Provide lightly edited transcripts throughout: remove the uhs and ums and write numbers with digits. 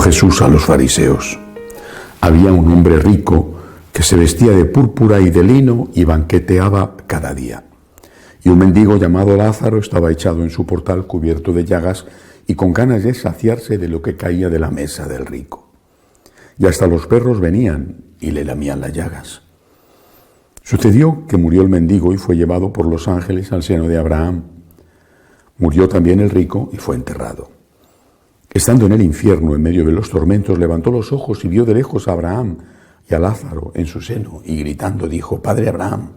Jesús a los fariseos: había un hombre rico que se vestía de púrpura y de lino y banqueteaba cada día. Y un mendigo llamado Lázaro estaba echado en su portal cubierto de llagas y con ganas de saciarse de lo que caía de la mesa del rico. Y hasta los perros venían y le lamían las llagas. Sucedió que murió el mendigo y fue llevado por los ángeles al seno de Abraham. Murió también el rico y fue enterrado. Estando en el infierno, en medio de los tormentos, levantó los ojos y vio de lejos a Abraham y a Lázaro en su seno, y gritando dijo: Padre Abraham,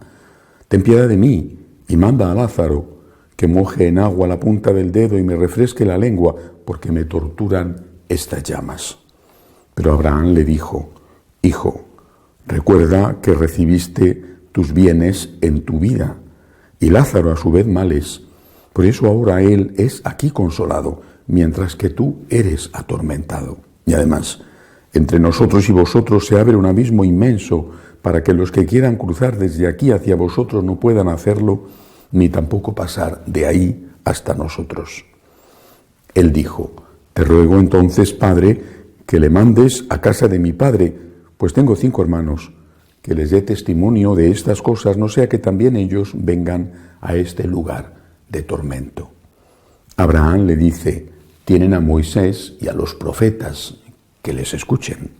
ten piedad de mí, y manda a Lázaro que moje en agua la punta del dedo y me refresque la lengua, porque me torturan estas llamas. Pero Abraham le dijo: Hijo, recuerda que recibiste tus bienes en tu vida, y Lázaro a su vez males. Por eso ahora él es aquí consolado, mientras que tú eres atormentado. Y además, entre nosotros y vosotros se abre un abismo inmenso, para que los que quieran cruzar desde aquí hacia vosotros no puedan hacerlo, ni tampoco pasar de ahí hasta nosotros. Él dijo: Te ruego entonces, Padre, que le mandes a casa de mi padre, pues tengo 5 hermanos, que les dé testimonio de estas cosas, no sea que también ellos vengan a este lugar de tormento. Abraham le dice: tienen a Moisés y a los profetas, que les escuchen.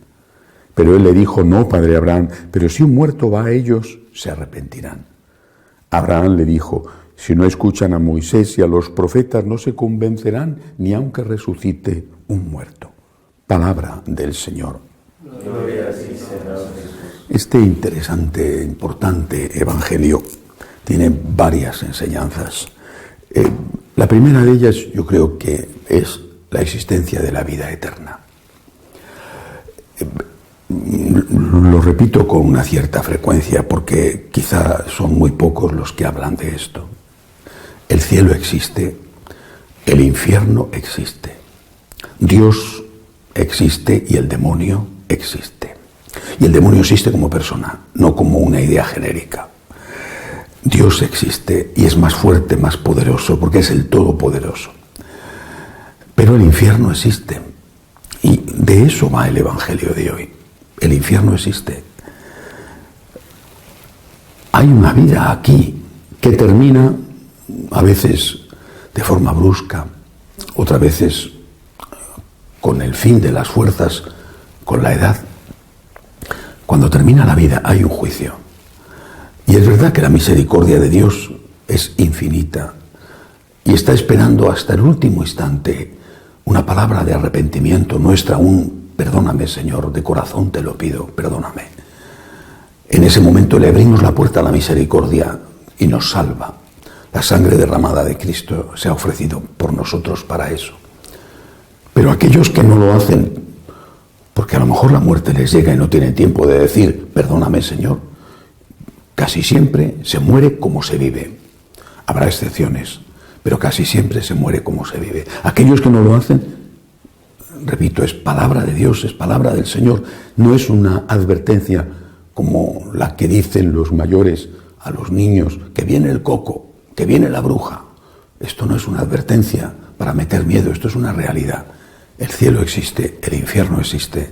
Pero él le dijo: no, padre Abraham, pero si un muerto va a ellos, se arrepentirán. Abraham le dijo: si no escuchan a Moisés y a los profetas, no se convencerán ni aunque resucite un muerto. Palabra del Señor. Gloria a ti, Señor Jesús. Este interesante, importante evangelio tiene varias enseñanzas. La primera de ellas yo creo que es la existencia de la vida eterna. Lo repito con una cierta frecuencia porque quizá son muy pocos los que hablan de esto. El cielo existe, el infierno existe, Dios existe y el demonio existe. Y el demonio existe como persona, no como una idea genérica. Dios existe y es más fuerte, más poderoso, porque es el Todopoderoso. Pero el infierno existe. Y de eso va el Evangelio de hoy. El infierno existe. Hay una vida aquí que termina a veces de forma brusca, otras veces con el fin de las fuerzas, con la edad. Cuando termina la vida hay un juicio. Y es verdad que la misericordia de Dios es infinita y está esperando hasta el último instante una palabra de arrepentimiento nuestra, un perdóname, Señor, de corazón te lo pido, perdóname. En ese momento le abrimos la puerta a la misericordia y nos salva. La sangre derramada de Cristo se ha ofrecido por nosotros para eso. Pero aquellos que no lo hacen, porque a lo mejor la muerte les llega y no tienen tiempo de decir perdóname, Señor, casi siempre se muere como se vive. Habrá excepciones, pero casi siempre se muere como se vive. Aquellos que no lo hacen, repito, es palabra de Dios, es palabra del Señor. No es una advertencia como la que dicen los mayores a los niños, que viene el coco, que viene la bruja. Esto no es una advertencia para meter miedo, esto es una realidad. El cielo existe, el infierno existe.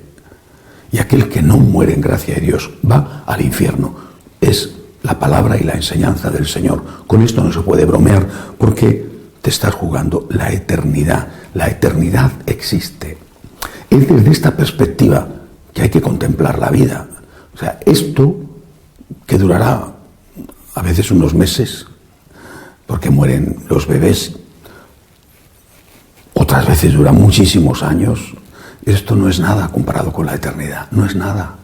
Y aquel que no muere en gracia de Dios va al infierno. Es la palabra y la enseñanza del Señor. Con esto no se puede bromear porque te estás jugando la eternidad. La eternidad existe. Es desde esta perspectiva que hay que contemplar la vida. O sea, esto que durará a veces unos meses, porque mueren los bebés, otras veces dura muchísimos años. Esto no es nada comparado con la eternidad, no es nada.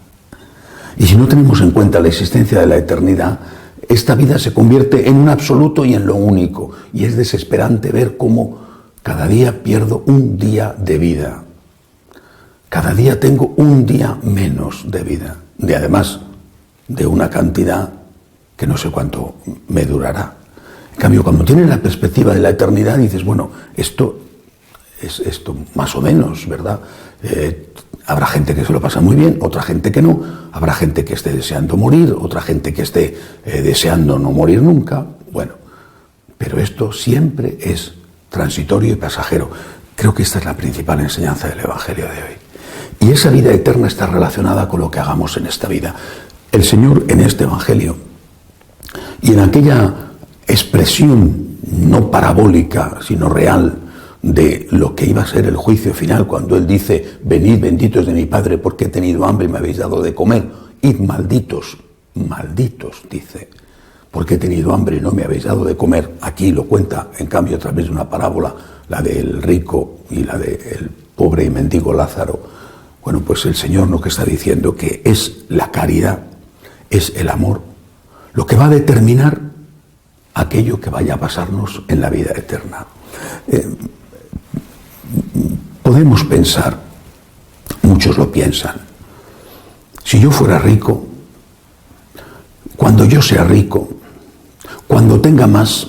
Y si no tenemos en cuenta la existencia de la eternidad, esta vida se convierte en un absoluto y en lo único. Y es desesperante ver cómo cada día pierdo un día de vida. Cada día tengo un día menos de vida. Y además de una cantidad que no sé cuánto me durará. En cambio, cuando tienes la perspectiva de la eternidad, dices, bueno, esto es esto más o menos, ¿verdad? Habrá gente que se lo pasa muy bien, otra gente que no, habrá gente que esté deseando morir, otra gente que esté deseando no morir nunca. Bueno, pero esto siempre es transitorio y pasajero. Creo que esta es la principal enseñanza del Evangelio de hoy. Y esa vida eterna está relacionada con lo que hagamos en esta vida. El Señor en este Evangelio y en aquella expresión no parabólica, sino real, de lo que iba a ser el juicio final, cuando Él dice: venid benditos de mi Padre, porque he tenido hambre y me habéis dado de comer. Id malditos, malditos, dice, porque he tenido hambre y no me habéis dado de comer. Aquí lo cuenta, en cambio, a través de una parábola, la del rico y la del pobre y mendigo Lázaro. Bueno, pues el Señor lo que está diciendo que es la caridad, es el amor, lo que va a determinar aquello que vaya a pasarnos en la vida eterna. Podemos pensar, muchos lo piensan, si yo fuera rico, cuando yo sea rico, cuando tenga más,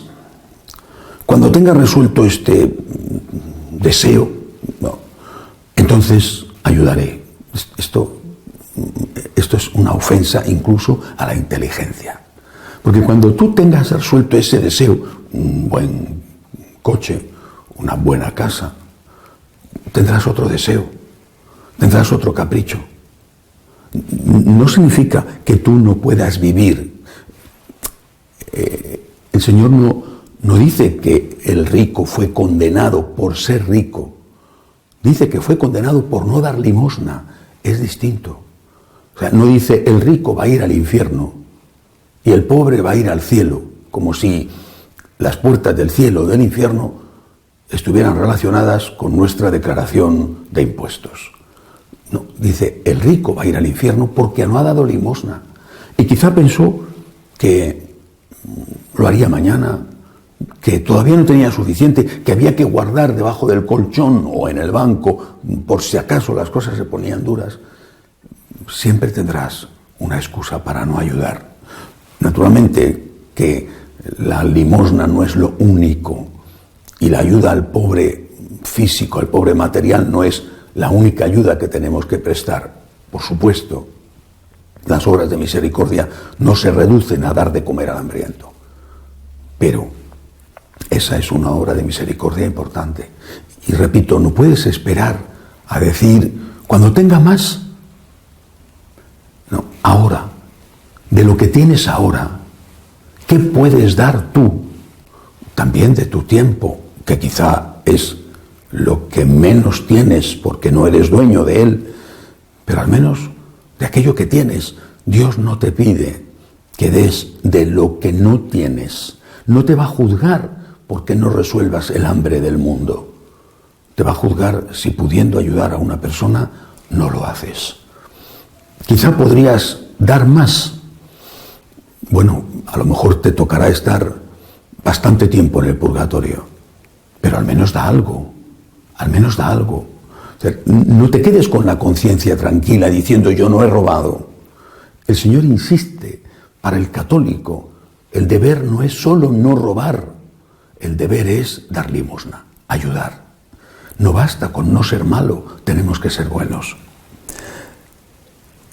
cuando tenga resuelto este deseo, no, entonces ayudaré. Esto es una ofensa incluso a la inteligencia. Porque cuando tú tengas resuelto ese deseo, un buen coche, una buena casa, tendrás otro deseo, tendrás otro capricho. No significa que tú no puedas vivir. El Señor no dice que el rico fue condenado por ser rico. Dice que fue condenado por no dar limosna. Es distinto. O sea, no dice el rico va a ir al infierno y el pobre va a ir al cielo, como si las puertas del cielo o del infierno estuvieran relacionadas con nuestra declaración de impuestos. No, dice, el rico va a ir al infierno porque no ha dado limosna. Y quizá pensó que lo haría mañana, que todavía no tenía suficiente, que había que guardar debajo del colchón o en el banco por si acaso las cosas se ponían duras. Siempre tendrás una excusa para no ayudar. Naturalmente que la limosna no es lo único y la ayuda al pobre físico, al pobre material, no es la única ayuda que tenemos que prestar. Por supuesto, las obras de misericordia no se reducen a dar de comer al hambriento, pero esa es una obra de misericordia importante. Y repito, no puedes esperar a decir, cuando tenga más, no, ahora, de lo que tienes ahora, ¿qué puedes dar tú? También de tu tiempo, que quizá es lo que menos tienes porque no eres dueño de él, pero al menos de aquello que tienes. Dios no te pide que des de lo que no tienes. No te va a juzgar porque no resuelvas el hambre del mundo. Te va a juzgar si, pudiendo ayudar a una persona, no lo haces. Quizá podrías dar más. Bueno, a lo mejor te tocará estar bastante tiempo en el purgatorio, pero al menos da algo, al menos da algo. O sea, no te quedes con la conciencia tranquila diciendo yo no he robado. El Señor insiste, para el católico, el deber no es solo no robar, el deber es dar limosna, ayudar. No basta con no ser malo, tenemos que ser buenos.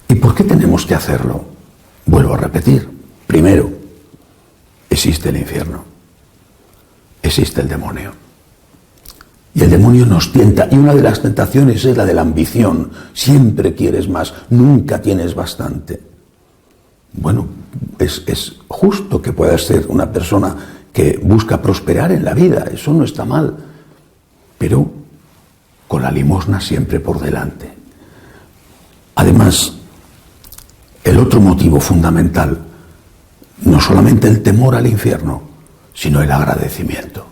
¿Y por qué tenemos que hacerlo? Vuelvo a repetir. Primero, existe el infierno, existe el demonio. Y el demonio nos tienta, y una de las tentaciones es la de la ambición. Siempre quieres más, nunca tienes bastante. Bueno, es justo que puedas ser una persona que busca prosperar en la vida, eso no está mal, pero con la limosna siempre por delante. Además, el otro motivo fundamental, no solamente el temor al infierno, sino el agradecimiento.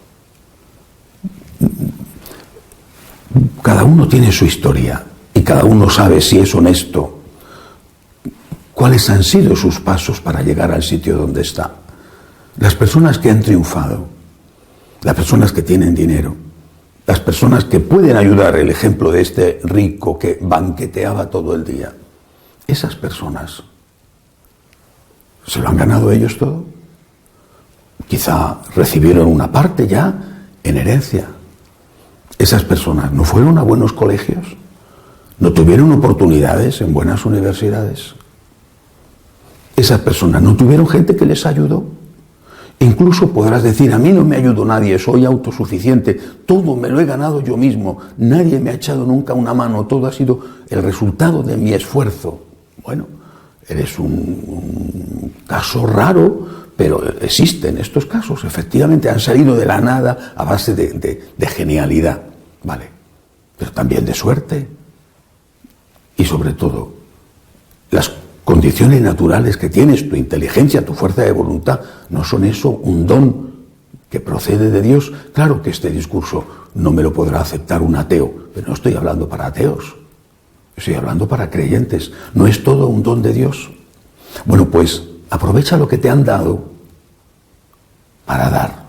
Cada uno tiene su historia y cada uno sabe si es honesto, cuáles han sido sus pasos para llegar al sitio donde está. Las personas que han triunfado, las personas que tienen dinero, las personas que pueden ayudar, el ejemplo de este rico que banqueteaba todo el día, esas personas, ¿se lo han ganado ellos todo? Quizá recibieron una parte ya en herencia. Esas personas no fueron a buenos colegios, no tuvieron oportunidades en buenas universidades. Esas personas no tuvieron gente que les ayudó. Incluso podrás decir, a mí no me ayudó nadie, soy autosuficiente, todo me lo he ganado yo mismo, nadie me ha echado nunca una mano, todo ha sido el resultado de mi esfuerzo. Bueno, eres un caso raro, pero existen estos casos, efectivamente han salido de la nada a base de genialidad, ¿vale? Pero también de suerte y sobre todo las condiciones naturales que tienes, tu inteligencia, tu fuerza de voluntad, ¿no son eso un don que procede de Dios? Claro que este discurso no me lo podrá aceptar un ateo, pero no estoy hablando para ateos, estoy hablando para creyentes. ¿No es todo un don de Dios? Bueno, pues aprovecha lo que te han dado para dar.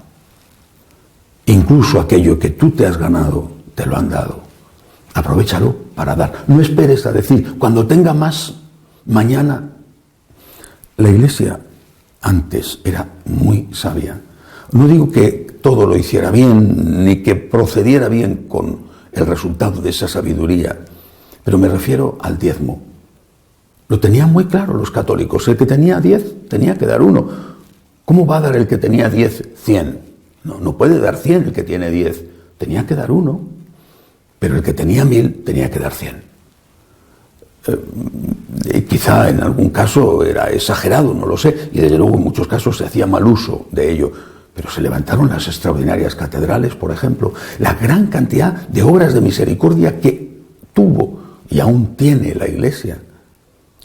Incluso aquello que tú te has ganado, te lo han dado. Aprovechalo para dar. No esperes a decir, cuando tenga más, mañana. La Iglesia antes era muy sabia. No digo que todo lo hiciera bien, ni que procediera bien con el resultado de esa sabiduría, pero me refiero al diezmo. Lo tenían muy claro los católicos. El que tenía 10 tenía que dar 1. ¿Cómo va a dar el que tenía 10 100? No puede dar 100 el que tiene 10. Tenía que dar 1. Pero el que tenía 1000 tenía que dar 100. Quizá en algún caso era exagerado, no lo sé, y desde luego en muchos casos se hacía mal uso de ello, pero se levantaron las extraordinarias catedrales, por ejemplo, la gran cantidad de obras de misericordia que tuvo y aún tiene la Iglesia,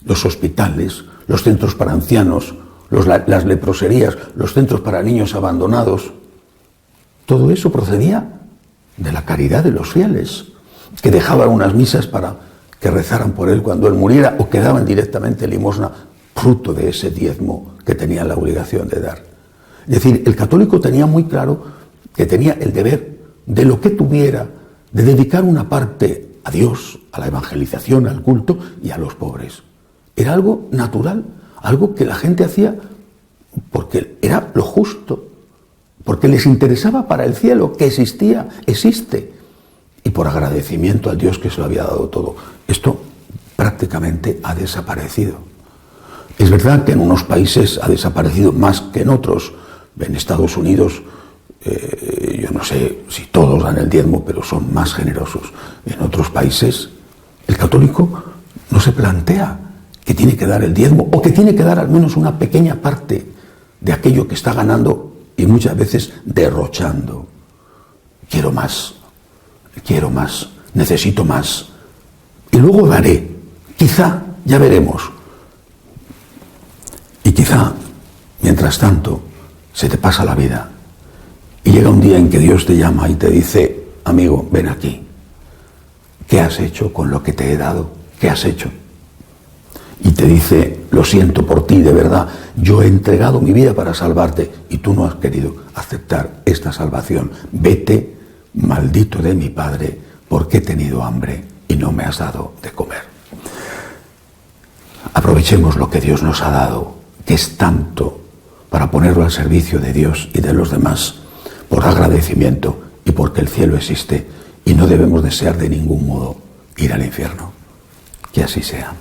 los hospitales, los centros para ancianos, las leproserías, los centros para niños abandonados. Todo eso procedía de la caridad de los fieles, que dejaban unas misas para que rezaran por él cuando él muriera, o que daban directamente limosna, fruto de ese diezmo que tenían la obligación de dar. Es decir, el católico tenía muy claro que tenía el deber de lo que tuviera, de dedicar una parte a Dios, a la evangelización, al culto y a los pobres. Era algo natural, algo que la gente hacía porque era lo justo, porque les interesaba para el cielo, que existía, existe, y por agradecimiento a Dios que se lo había dado todo. Esto prácticamente ha desaparecido. Es verdad que en unos países ha desaparecido más que en otros. En Estados Unidos, yo no sé si todos dan el diezmo, pero son más generosos. En otros países, el católico no se plantea que tiene que dar el diezmo, o que tiene que dar al menos una pequeña parte de aquello que está ganando y muchas veces derrochando. Quiero más, necesito más. Y luego daré. Quizá, ya veremos. Y quizá, mientras tanto, se te pasa la vida. Y llega un día en que Dios te llama y te dice, amigo, ven aquí. ¿Qué has hecho con lo que te he dado? ¿Qué has hecho? Y te dice, lo siento por ti, de verdad, yo he entregado mi vida para salvarte y tú no has querido aceptar esta salvación. Vete, maldito de mi Padre, porque he tenido hambre y no me has dado de comer. Aprovechemos lo que Dios nos ha dado, que es tanto, para ponerlo al servicio de Dios y de los demás, por agradecimiento y porque el cielo existe y no debemos desear de ningún modo ir al infierno. Que así sea.